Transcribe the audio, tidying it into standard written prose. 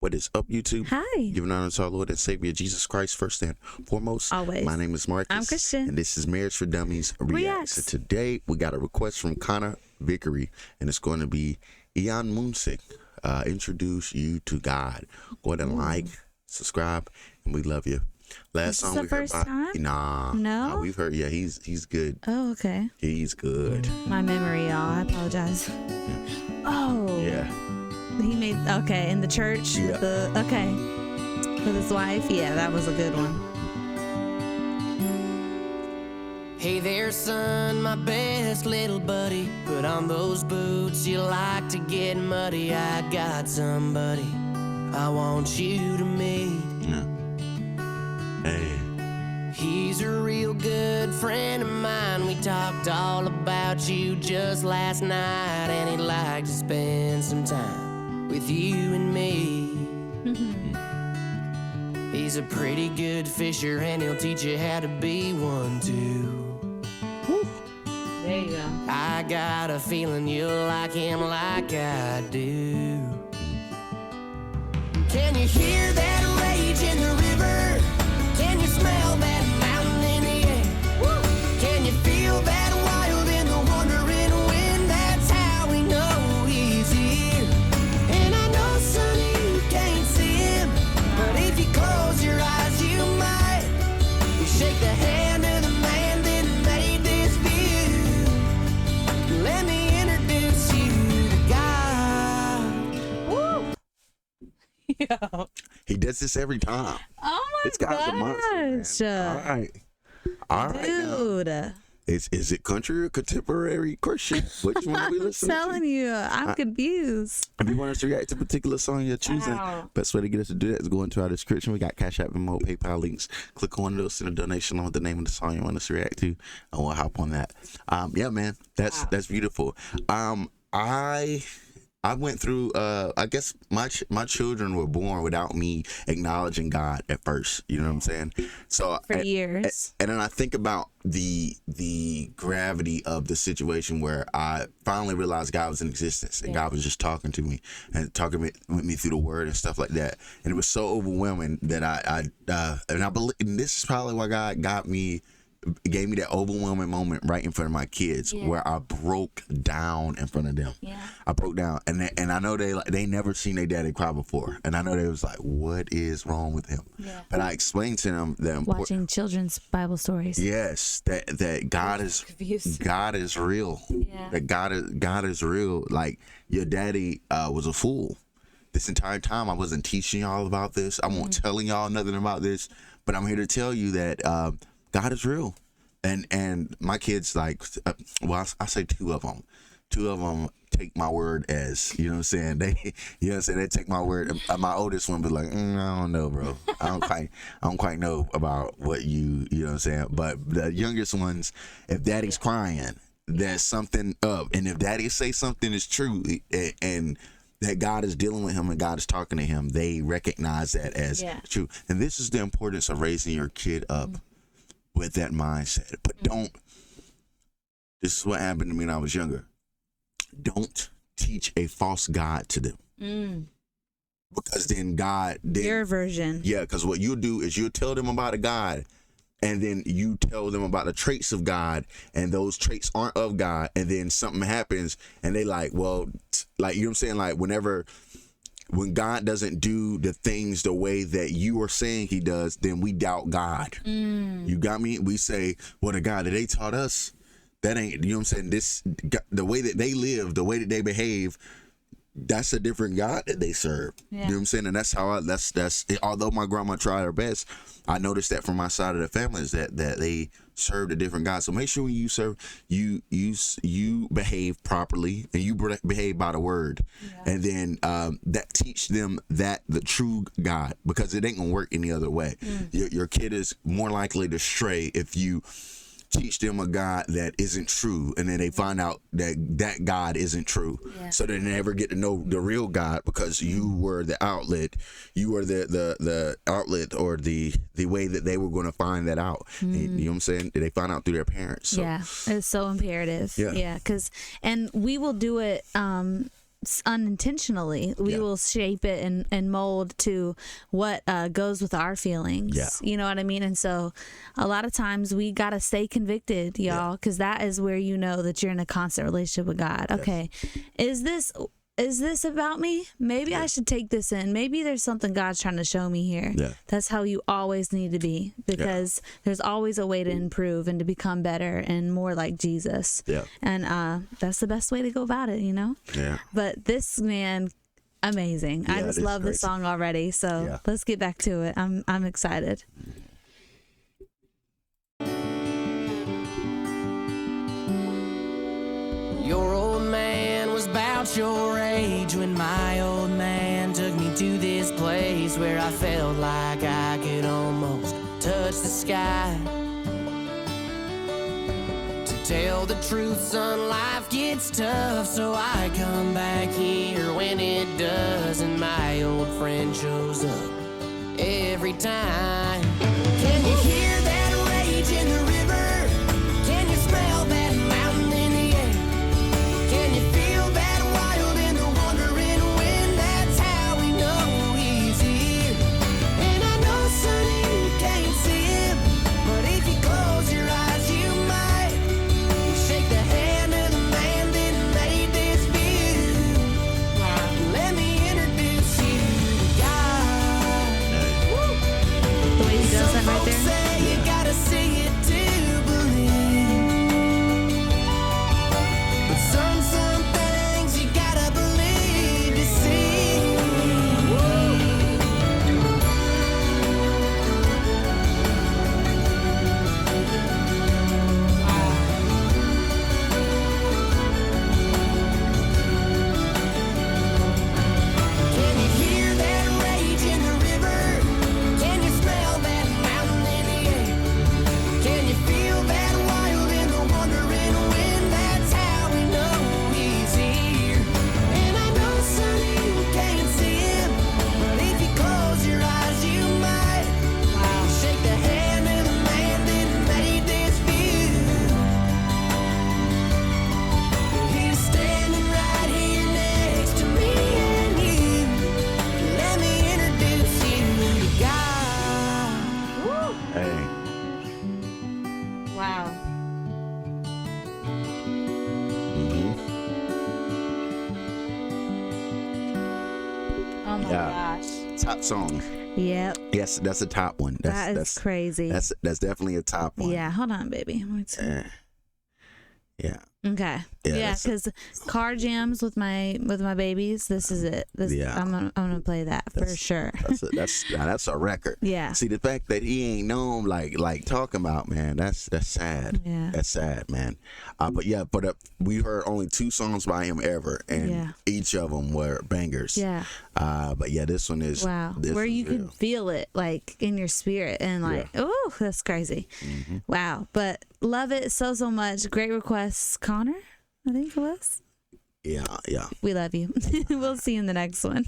What is up, YouTube? Hi. Giving honor to our Lord and Savior Jesus Christ first and foremost. Always. My name is Marcus. I'm Christian. And this is Marriage for Dummies Reacts. So today we got a request from Connor Vickery, and it's going to be Ian Munsick. Introduce you to God. Go ahead and like, subscribe, and we love you. Last song we heard by No, we've heard. Yeah, he's good. Oh, okay. He's good. My memory, y'all. I apologize. Oh. Yeah. He made in the church. Yeah. With his wife. Yeah, that was a good one. Hey there, son, my best little buddy. Put on those boots, you like to get muddy. I got somebody I want you to meet. Yeah. Hey. He's a real good friend of mine. We talked all about you just last night, and he'd like to spend some time with you and me. He's a pretty good fisher, and he'll teach you how to be one too. There you go. I got a feeling you'll like him like I do. Can you hear that rage in the river? Can you smell that mountain in the air? Can you feel that wild in the wandering wind? That's how we know he's here. And I know, son, you can't see him, but if you close your eyes, you might. You shake the hand of the man that made this view. Let me introduce you to God. Yo. He does this every time. Oh my This guy's a monster, man. All right. Dude. Now. Is it country or contemporary Christian? Which one are we I'm listening to? telling you, I'm confused. If you want us to react to a particular song you're choosing, best way to get us to do that is go into our description. We got Cash App, Venmo, PayPal links. Click on those, send a donation on the name of the song you want us to react to, and we'll hop on that. Yeah, man, that's beautiful. I went through, I guess my children were born without me acknowledging God at first. You know what I'm saying? So For years. And then I think about the gravity of the situation where I finally realized God was in existence, and God was just talking to me and talking with me through the word and stuff like that. And it was so overwhelming that I believe, and this is probably why God gave me that overwhelming moment right in front of my kids, where I broke down in front of them. I broke down, and I know they never seen their daddy cry before, and I know they was like, what is wrong with him? But I explained to them that Watching children's Bible stories. yes, that God is real. That God is real. Like, your daddy was a fool this entire time. I wasn't teaching y'all about this. I won't telling y'all nothing about this, but I'm here to tell you that God is real. And my kids, like, I say two of them take my word as, you know what I'm saying? They take my word. My oldest one be like, I don't know, bro. I don't quite know about what you know what I'm saying? But the youngest ones, if daddy's crying, there's something up. And if daddy say something is true, and that God is dealing with him and God is talking to him, they recognize that as true. And this is the importance of raising your kid up with that mindset. But this is what happened to me when I was younger. Don't teach a false God to them. Because then your version. Yeah, because what you'll do is you'll tell them about a God, and then you tell them about the traits of God, and those traits aren't of God, and then something happens, and they like, well, like, you know what I'm saying? Like, when God doesn't do the things the way that you are saying he does, then we doubt God. You got me? We say, well, the God that they taught us, that ain't, you know what I'm saying? The way that they live, the way that they behave, that's a different God that they serve. You know what I'm saying? And that's how that's although my grandma tried her best, I noticed that from my side of the family is that they served a different God. So make sure when you serve, you behave properly, and you behave by the word, and then that teach them that the true God, because it ain't gonna work any other way. Your kid is more likely to stray if you teach them a God that isn't true, and then they find out that God isn't true. So they never get to know the real God, because you were the outlet. You were the outlet, or the way that they were going to find that out. You know what I'm saying? They find out through their parents. So. It's so imperative. And we will do it unintentionally. We will shape it and mold to what goes with our feelings. Yeah. You know what I mean? And so a lot of times we got to stay convicted, y'all, because that is where you know that you're in a constant relationship with God. Yes. Okay, is this about me? Maybe I should take this in. Maybe there's something God's trying to show me here. Yeah. That's how you always need to be, because there's always a way to improve and to become better and more like Jesus. Yeah. And that's the best way to go about it, you know? Yeah. But this man, amazing. I just love this song already. So let's get back to it. I'm excited. Your old man was about your age when my old man took me to this place where I felt like I could almost touch the sky. To tell the truth, son, life gets tough, so I come back here when it does, and my old friend shows up every time. Can you hear that rage in the river? Can you smell that mountain in the air? Can you feel that wild and the wandering wind? That's how we know he's here. And I know, son, you can't see him, but if you close your eyes, you might. Shake the hand of the man that made this view. Let me introduce you to God. The way he does that right there. Say you gotta see it to believe. But some things you gotta believe to see. Can you hear that rage in the river? Can you smell that mountain in the air? Can you feel that wild and the wandering wind? That's how we know he's here. And I know, son, you can't see him, but if you close your eyes, you might. Shake the hand of the man that made this view. He's standing right here next to me and you. Let me introduce you to God. Hey. Wow. Oh my gosh. Top song. Yep. Yes, that's a top one. That's crazy. That's definitely a top one. Yeah, hold on, baby. Yeah. Okay. Yeah, Yeah, that's because car jams with my babies. This is it. I'm gonna play that for sure. That's a record. Yeah. See, the fact that he ain't known like talking about, man, that's sad. Yeah. That's sad, man. But we heard only 2 songs by him ever, and each of them were bangers. Yeah. But yeah, this one is Wow. Where you can feel it like in your spirit and like, oh, that's crazy. Mm-hmm. Wow. But love it so much. Great requests, Connor. I think it was. Yeah. We love you. We'll see you in the next one.